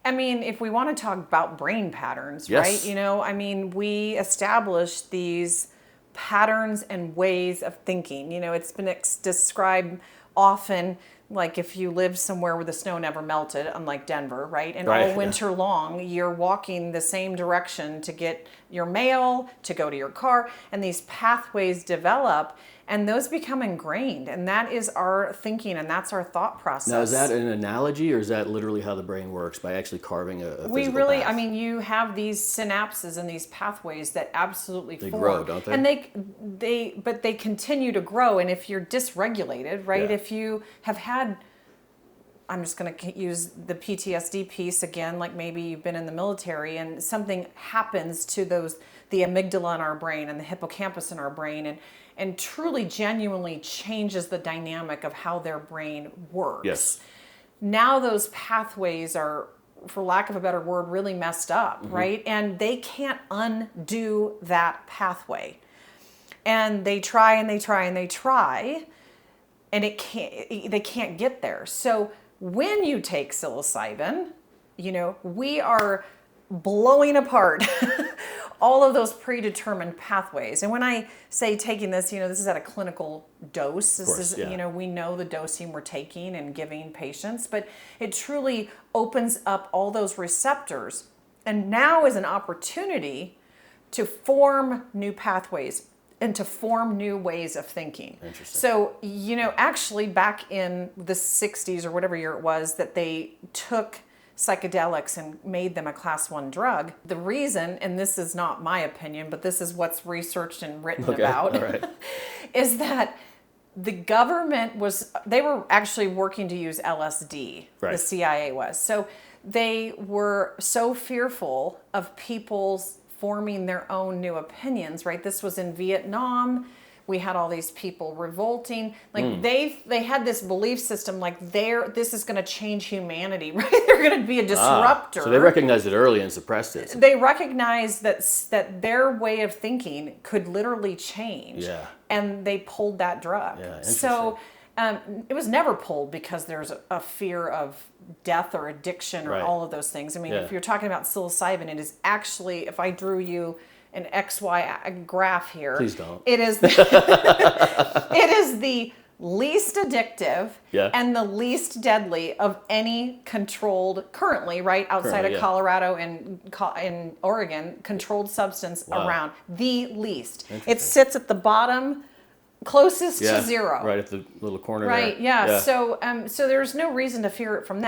I mean, if we want to talk about brain patterns, Yes. right? I mean, we establish these patterns and ways of thinking. It's been described often like if you live somewhere where the snow never melted, unlike Denver, right? And Right, all winter long, you're walking the same direction to get your mail, to go to your car, and these pathways develop, and those become ingrained. And that is our thinking, and that's our thought process. Now, is that an analogy, or is that literally how the brain works by actually carving a We physical really, path? I mean, you have these synapses and these pathways that absolutely They form. grow, don't they? And but they continue to grow. And if you're dysregulated, right? Yeah. If you have had, I'm just going to use the PTSD piece again, like maybe you've been in the military and something happens to the amygdala in our brain and the hippocampus in our brain, and truly genuinely changes the dynamic of how their brain works. Yes. Now those pathways are, for lack of a better word, really messed up, right? And they can't undo that pathway. And they try and they try and they try, and they can't get there. So when you take psilocybin, we are blowing apart all of those predetermined pathways. And when I say taking this, this is at a clinical dose. This is, we know the dosing we're taking and giving patients, but it truly opens up all those receptors. And now is an opportunity to form new pathways and to form new ways of thinking. Interesting. So, actually back in the 60s or whatever year it was that they took psychedelics and made them a class 1 drug. The reason, and this is not my opinion, but this is what's researched and written about, all right. is that the government they were actually working to use LSD, Right. the CIA was. So they were so fearful of people's forming their own new opinions, right? This was in Vietnam. We had all these people revolting. Like they had this belief system, like this is going to change humanity, right? They're going to be a disruptor. So they recognized it early and suppressed it. They recognized that their way of thinking could literally change. Yeah. And they pulled that drug. Yeah, interesting. So it was never pulled because there's a fear of death or addiction or Right. all of those things. I mean, Yeah. if you're talking about psilocybin, it is actually, if I drew you an XY graph here. Please don't. It is it is the least addictive Yeah. and the least deadly of any controlled, currently, right, outside Currently, of yeah. Colorado and in Oregon, controlled substance around. The least. It Interesting. sits at the bottom, closest Yeah, to zero. right at the little corner Right, there. yeah. So there's no reason to fear it from that.